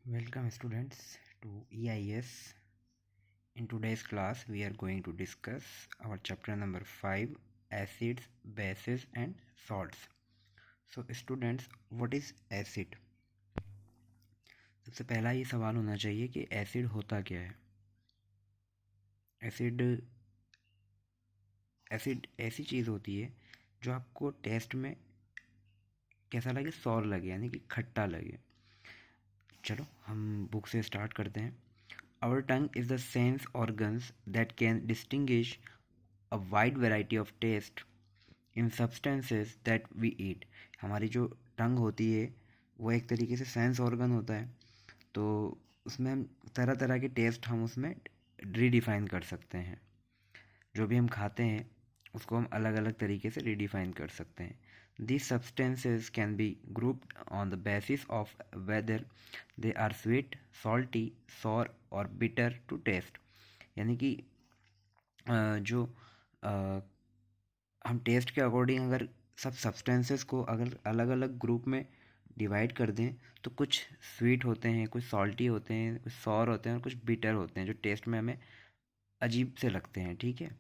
Welcome students to EIS. In today's class we are going to discuss our chapter number 5, acids, bases and salts. So students, what is acid? सबसे पहला ये सवाल होना चाहिए कि acid होता क्या है। एसिड एसिड ऐसी चीज़ होती है जो आपको टेस्ट में कैसा लगे, सौर लगे, यानी कि खट्टा लगे। चलो हम बुक से स्टार्ट करते हैं। Our tongue is the sense organs that can distinguish a wide variety of taste in substances that we eat. हमारी जो टंग होती है वो एक तरीके से सेंस ऑर्गन होता है, तो उसमें हम तरह तरह के टेस्ट हम उसमें रीडिफाइन कर सकते हैं। जो भी हम खाते हैं उसको हम अलग अलग तरीके से रीडिफाइन कर सकते हैं। These substances can be grouped on the basis of whether they are sweet, salty, sour or bitter to taste. यानी कि जो हम टेस्ट के अकॉर्डिंग अगर सब सब्सटेंसेस को अगर अलग अलग ग्रुप में डिवाइड कर दें तो कुछ स्वीट होते हैं, कुछ सॉल्टी होते हैं, कुछ सॉर होते हैं और कुछ बिटर होते हैं जो टेस्ट में हमें अजीब से लगते हैं। ठीक है,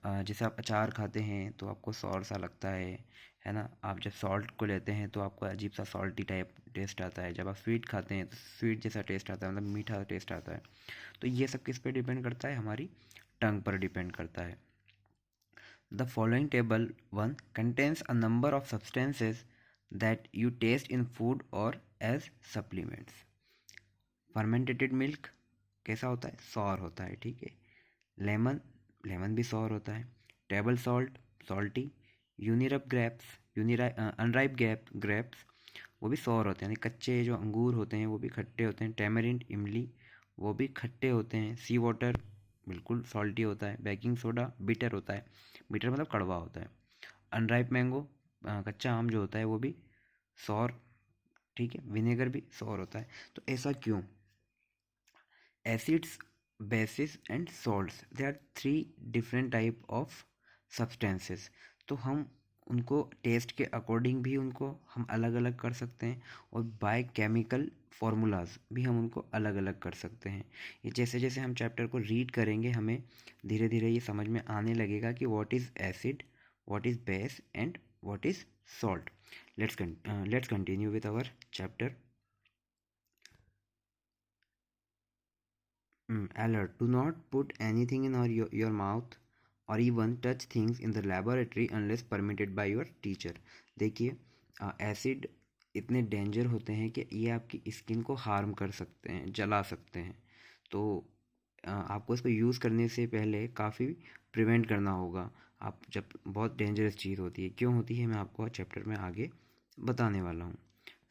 जैसे आप अचार खाते हैं तो आपको सॉर सा लगता है ना। आप जब सॉल्ट को लेते हैं तो आपको अजीब सा सॉल्टी टाइप टेस्ट आता है। जब आप स्वीट खाते हैं तो स्वीट जैसा टेस्ट आता है, मतलब मीठा टेस्ट आता है। तो ये सब किस पे डिपेंड करता है? हमारी टंग पर डिपेंड करता है। The following table 1 contains a number of substances that you taste in food or as supplements. Fermented milk कैसा होता है? सॉर होता है। ठीक है। लेमन, लेमन भी सॉर होता है। Table salt, salty. Unripe grapes, unripe grapes वो भी सॉर होते हैं, यानी कच्चे जो अंगूर होते हैं वो भी खट्टे होते हैं। टेमरिंड, इमली, वो भी खट्टे होते हैं। सी वाटर बिल्कुल सॉल्टी होता है। बेकिंग सोडा बिटर होता है, बिटर मतलब कड़वा होता है। अनराइप मैंगो, कच्चा आम जो होता है वो भी सॉर। ठीक है। विनेगर भी सॉर होता है। तो ऐसा क्यों? Acids, bases and salts, they are 3 different type of substances. तो हम उनको टेस्ट के अकॉर्डिंग भी उनको हम अलग अलग कर सकते हैं और बाय केमिकल फार्मूलाज भी हम उनको अलग अलग कर सकते हैं। ये जैसे जैसे हम चैप्टर को रीड करेंगे हमें धीरे धीरे ये समझ में आने लगेगा कि what is acid, what is base and what is salt. Let's continue with our chapter. Alert, do not put anything in your mouth or even touch things in the laboratory unless permitted by your teacher. देखिए, acid इतने danger होते हैं कि ये आपकी skin को harm कर सकते हैं, जला सकते हैं। तो आपको इसको यूज़ करने से पहले काफ़ी प्रिवेंट करना होगा। आप जब बहुत डेंजरस चीज़ होती है, क्यों होती है, मैं आपको चैप्टर में आगे बताने वाला हूँ।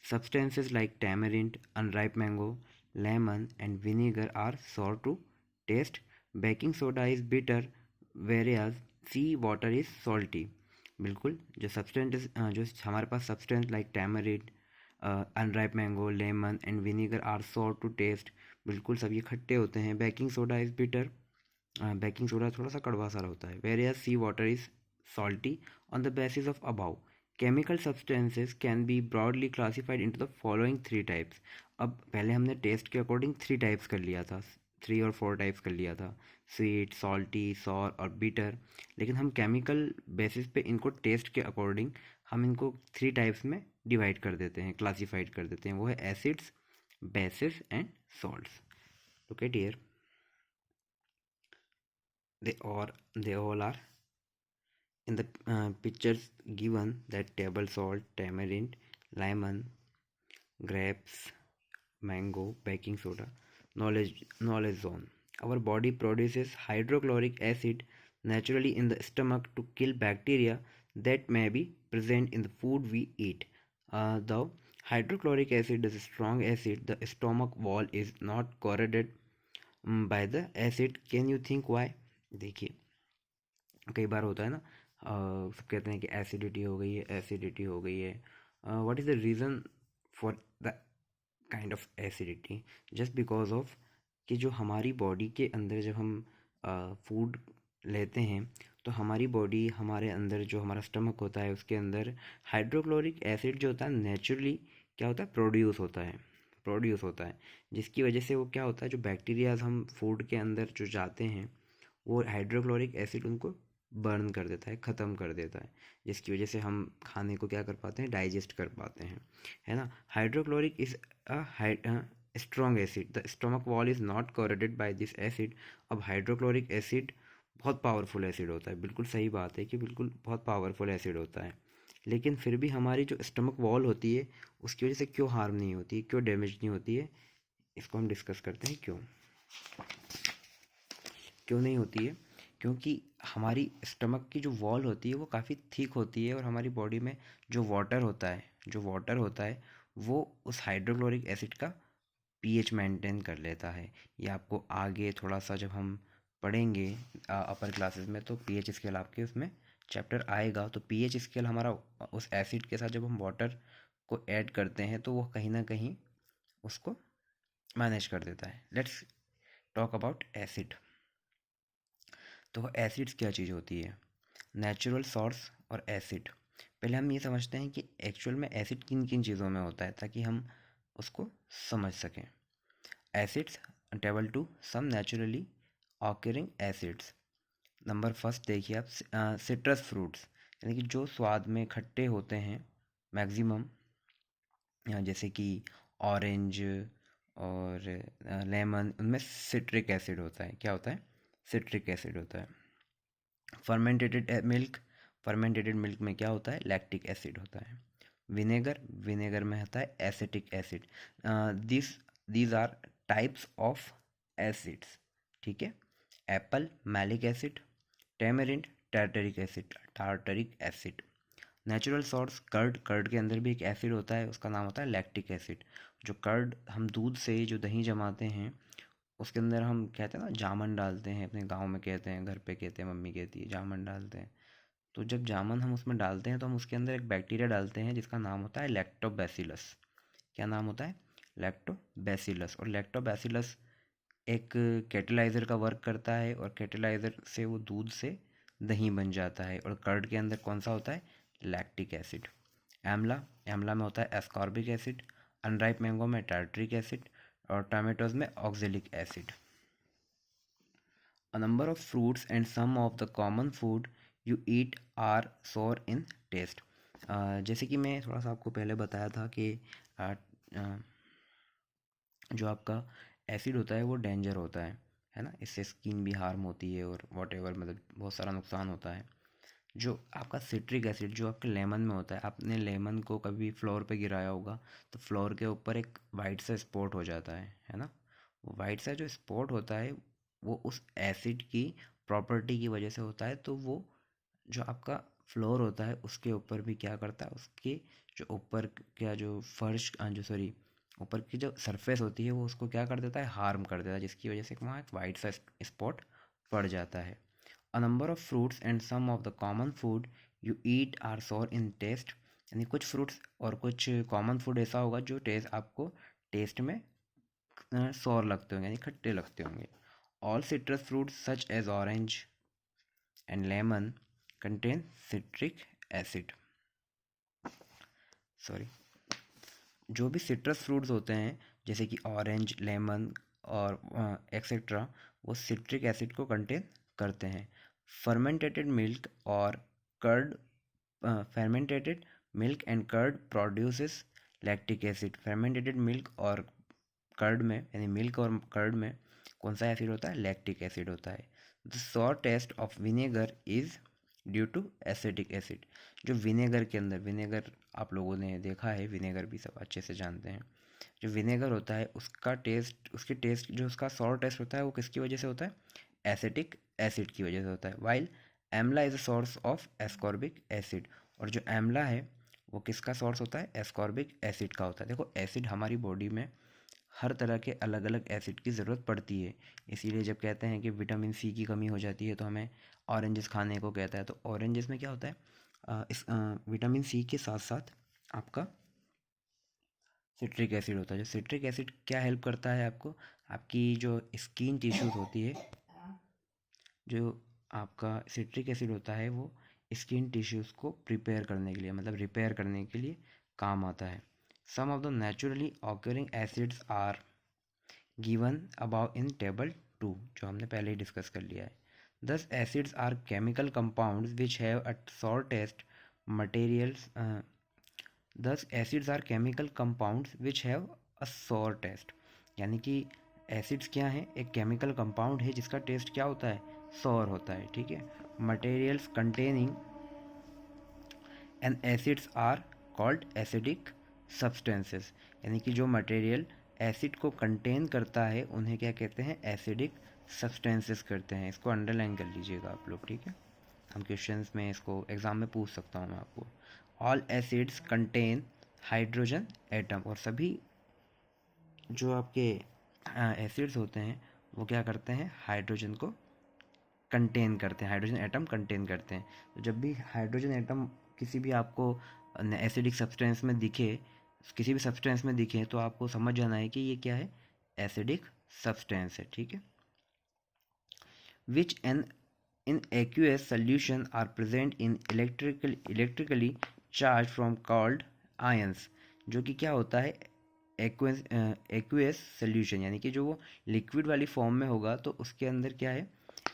Substances like tamarind, unripe mango, lemon and vinegar are sour to taste. Baking soda is bitter, whereas sea water is salty. बिल्कुल, जो सब्सटेंस जो हमारे पास substance like tamarind, unripe mango, lemon and vinegar are sour to taste, बिल्कुल सब ये खट्टे होते हैं। Baking soda is bitter, baking soda थोड़ा सा कड़वा सा होता है। Various sea water is salty on the basis of above. Chemical substances can be broadly classified into the following 3 types. अब पहले हमने टेस्ट के अकॉर्डिंग 3 टाइप्स कर लिया था, 3 और 4 टाइप्स कर लिया था, स्वीट, सॉल्टी, सॉर और बिटर। लेकिन हम केमिकल बेसिस पे इनको टेस्ट के अकॉर्डिंग हम इनको 3 टाइप्स में डिवाइड कर देते हैं, क्लासीफाइड कर देते हैं। वो है acids, bases and salts. Okay dear, they all are in the pictures given, that table salt, tamarind, lemon, grapes, mango, baking soda. Knowledge zone. Our body produces hydrochloric acid naturally in the stomach to kill bacteria that may be present in the food we eat. Though hydrochloric acid is a strong acid, the stomach wall is not corroded by the acid. Can you think why? देखिए, कई बार होता है ना, सब कहते हैं कि acidity हो गई है, एसिडिटी हो गई है। What is the reason for the kind of acidity? Just because of कि जो हमारी बॉडी के अंदर जब हम फूड लेते हैं तो हमारी बॉडी, हमारे अंदर जो हमारा स्टमक होता है उसके अंदर हाइड्रोक्लोरिक एसिड जो होता है नेचुरली क्या होता है, प्रोड्यूस होता है। प्रोड्यूस होता है, जिसकी वजह से वो क्या होता है, जो बैक्टीरियाज हम फूड के अंदर जो जाते हैं वो हाइड्रोक्लोरिक एसिड उनको बर्न कर देता है, ख़त्म कर देता है, जिसकी वजह से हम खाने को क्या कर पाते हैं, डाइजेस्ट कर पाते हैं, है ना। Hydrochloric is a strong acid, the stomach wall is not corroded by this acid. अब हाइड्रोक्लोरिक एसिड बहुत पावरफुल एसिड होता है, बिल्कुल सही बात है कि बिल्कुल बहुत पावरफुल एसिड होता है, लेकिन फिर भी हमारी जो स्टमक वॉल होती है उसकी वजह से क्यों हार्म नहीं होती, क्यों डैमेज नहीं होती है, इसको हम डिस्कस करते हैं। क्यों क्यों नहीं होती है? क्योंकि हमारी स्टमक की जो वॉल होती है वो काफ़ी थिक होती है, और हमारी बॉडी में जो वाटर होता है वो उस हाइड्रोक्लोरिक एसिड का पीएच मेंटेन कर लेता है। ये आपको आगे थोड़ा सा जब हम पढ़ेंगे अपर क्लासेस में, तो पीएच स्केल आपके उसमें चैप्टर आएगा, तो पीएच स्केल हमारा उस एसिड के साथ जब हम वाटर को ऐड करते हैं तो वो कहीं ना कहीं उसको मैनेज कर देता है। Let's talk about acid. तो एसिड्स क्या चीज़ होती है, नेचुरल सोर्स और एसिड। पहले हम ये समझते हैं कि एक्चुअल में एसिड किन किन चीज़ों में होता है, ताकि हम उसको समझ सकें। Acids table two some naturally occurring acids. Number first देखिए आप, सिट्रस फ्रूट्स, यानी कि जो स्वाद में खट्टे होते हैं मैक्सिमम, जैसे कि ऑरेंज और लेमन, उनमें सिट्रिक एसिड होता है। क्या होता है? सिट्रिक एसिड होता है। फर्मेंटेटेड मिल्क, फर्मेंटेटेड मिल्क में क्या होता है? लैक्टिक एसिड होता है। विनेगर, विनेगर में होता है acetic acid. This these are types of acids, ठीक है। Apple, malic acid. Tamarind, tartaric acid, tartaric acid. Natural source, curd, curd के अंदर भी एक एसिड होता है, उसका नाम होता है लैक्टिक एसिड। जो कर्ड हम दूध से जो दही जमाते हैं उसके अंदर हम कहते हैं ना जामन डालते हैं, अपने गांव में कहते हैं, घर पे कहते हैं, मम्मी कहती है जामन डालते हैं। तो जब जामन हम उसमें डालते हैं तो हम उसके अंदर एक बैक्टीरिया डालते हैं जिसका नाम होता है लैक्टोबैसिलस। क्या नाम होता है? लैक्टोबैसिलस। और लैक्टोबैसिलस एक कैटेलाइज़र का वर्क करता है, और कैटेलाइज़र से वो दूध से दही बन जाता है। और कर्ड के अंदर कौन सा होता है? Lactic acid. आंवला, आंवला में होता है एस्कॉर्बिक एसिड। अनराइप मैंगो में टार्टरिक एसिड, और टमाटोज में oxalic acid. A number of fruits and some of the common food you eat are sour in taste. जैसे कि मैं थोड़ा सा आपको पहले बताया था कि जो आपका एसिड होता है वो डेंजर होता है ना, इससे स्किन भी हार्म होती है और वॉट एवर, मतलब बहुत सारा नुकसान होता है। जो आपका सिट्रिक एसिड जो आपके लेमन में होता है, आपने लेमन को कभी फ्लोर पे गिराया होगा तो फ्लोर के ऊपर एक वाइट सा स्पॉट हो जाता है ना। वो वाइट सा जो स्पॉट होता है वो उस एसिड की प्रॉपर्टी की वजह से होता है। तो वो जो आपका फ्लोर होता है उसके ऊपर भी क्या करता है, उसके जो ऊपर क्या जो फर्श जो सॉरी ऊपर की जो सरफेस होती है वो उसको क्या कर देता है, हार्म कर देता है, जिसकी वजह से वहाँ एक वाइट सा स्पॉट पड़ जाता है। A number of fruits and some of the common food you eat are sour in test. यानी कुछ फ्रूट्स और कुछ कॉमन फूड ऐसा होगा जो टेस्ट आपको टेस्ट में सोर लगते होंगे, यानी खट्टे लगते होंगे। All citrus fruits such as orange and lemon contain citric acid. Sorry, जो भी सिट्रस फ्रूट्स होते हैं जैसे कि ऑरेंज, लेमन और एक्सेट्रा, वो सिट्रिक एसिड को कंटेन करते हैं। फर्मेंटेटेड मिल्क और curd, fermented milk and curd produces lactic acid. Fermented milk और कर्ड में, यानी मिल्क और कर्ड में कौन सा एसिड होता है? लैक्टिक एसिड होता है। The sour taste of vinegar is due to acetic acid. जो विनेगर के अंदर, विनेगर आप लोगों ने देखा है, विनेगर भी सब अच्छे से जानते हैं। जो विनेगर होता है उसका टेस्ट, उसकी टेस्ट जो उसका सॉर टेस्ट होता है वो किसकी वजह से होता है? एसिटिक एसिड की वजह से होता है। While amla is a source of ascorbic acid. और जो एमला है वो किसका सोर्स होता है? एस्कॉर्बिक एसिड का होता है। देखो एसिड हमारी बॉडी में हर तरह के अलग अलग एसिड की ज़रूरत पड़ती है, इसीलिए जब कहते हैं कि विटामिन सी की कमी हो जाती है तो हमें ऑरेंजेस खाने को कहता है। तो ऑरेंजेस में क्या होता है, इस विटामिन सी के साथ साथ आपका सिट्रिक एसिड होता है। जो सिट्रिक एसिड क्या हेल्प करता है आपको, आपकी जो स्किन टिश्यूज़ होती है, जो आपका सिट्रिक एसिड होता है वो स्किन टिश्यूज़ को प्रिपेयर करने के लिए, मतलब रिपेयर करने के लिए काम आता है। Some of the naturally occurring acids are given above in table 2, जो हमने पहले ही डिस्कस कर लिया है. Thus acids are chemical compounds which have a sour taste. Materials thus acids are chemical compounds which have a sour taste. यानी कि acids क्या हैं, एक केमिकल कंपाउंड है जिसका टेस्ट क्या होता है, सॉर होता है. ठीक है. Materials containing and acids are called acidic substances. यानी कि जो मटेरियल एसिड को कंटेन करता है उन्हें क्या कहते हैं, एसिडिक सब्सटेंसेस करते हैं. इसको अंडरलाइन कर लीजिएगा आप लोग. ठीक है. हम क्वेश्चंस में इसको एग्जाम में पूछ सकता हूँ मैं आपको. All acids contain hydrogen atom. और सभी जो आपके एसिड्स होते हैं वो क्या करते हैं, हाइड्रोजन को कंटेन करते हैं, हाइड्रोजन एटम कंटेन करते हैं. तो जब भी हाइड्रोजन एटम किसी भी आपको एसिडिक सब्सटेंस में दिखे, किसी भी सब्सटेंस में दिखे, तो आपको समझ जाना है कि ये क्या है, एसिडिक सब्सटेंस है. ठीक है. Which an in aqueous solution are present in electrically charge from called ions. जो कि क्या होता है, एक्यूएस सोल्यूशन, यानी कि जो वो लिक्विड वाली फॉर्म में होगा तो उसके अंदर क्या है,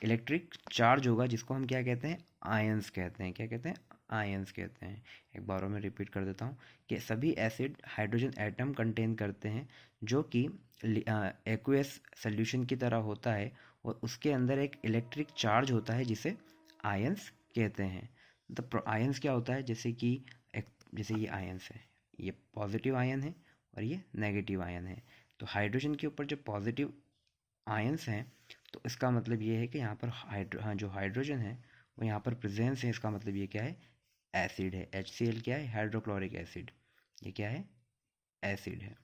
इलेक्ट्रिक चार्ज होगा, जिसको हम क्या कहते हैं, आयंस कहते हैं. क्या कहते हैं, आयंस कहते हैं. एक बार और मैं रिपीट कर देता हूँ कि सभी एसिड हाइड्रोजन एटम कंटेन करते हैं जो कि एक्यूएस सोल्यूशन की तरह होता है, और उसके अंदर एक इलेक्ट्रिक चार्ज होता है जिसे आयंस कहते हैं. द आयंस क्या होता है, जैसे ये आयंस है, ये पॉजिटिव आयन है और ये नेगेटिव आयन है. तो हाइड्रोजन के ऊपर जो पॉजिटिव आयंस हैं, तो इसका मतलब ये है कि यहाँ पर जो हाइड्रोजन है वो यहाँ पर प्रेजेंस है. इसका मतलब ये क्या है, एसिड है. HCl क्या है, हाइड्रोक्लोरिक एसिड. ये क्या है, एसिड है.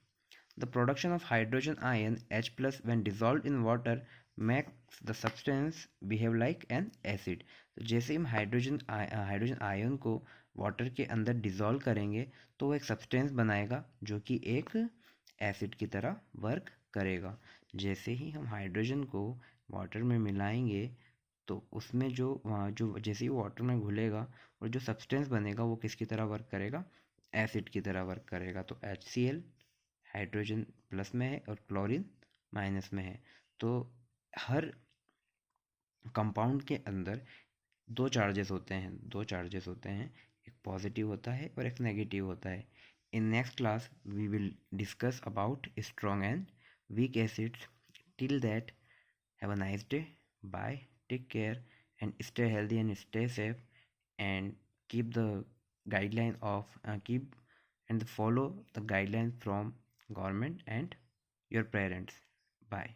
The production of hydrogen ion H plus when dissolve in water makes the substance behave like an acid. तो जैसे हम हाइड्रोजन आयन को वाटर के अंदर डिजॉल्व करेंगे तो वो एक सब्सटेंस बनाएगा जो कि एक एसिड की तरह वर्क करेगा. जैसे ही हम हाइड्रोजन को वाटर में मिलाएंगे तो उसमें जो जैसे ही वाटर में घुलेगा और जो सब्सटेंस बनेगा वो किसकी तरह वर्क करेगा, एसिड की तरह वर्क करेगा. तो HCl हाइड्रोजन प्लस में है और क्लोरीन माइनस में है. तो हर कंपाउंड के अंदर दो चार्जेस होते हैं, एक पॉजिटिव होता है और एक नेगेटिव होता है. In next class we will discuss about strong and weak acids. Till that, have a nice day. Bye. Take care and stay healthy and stay safe, and keep the guideline of keep and follow the guidelines from government and your parents. Bye.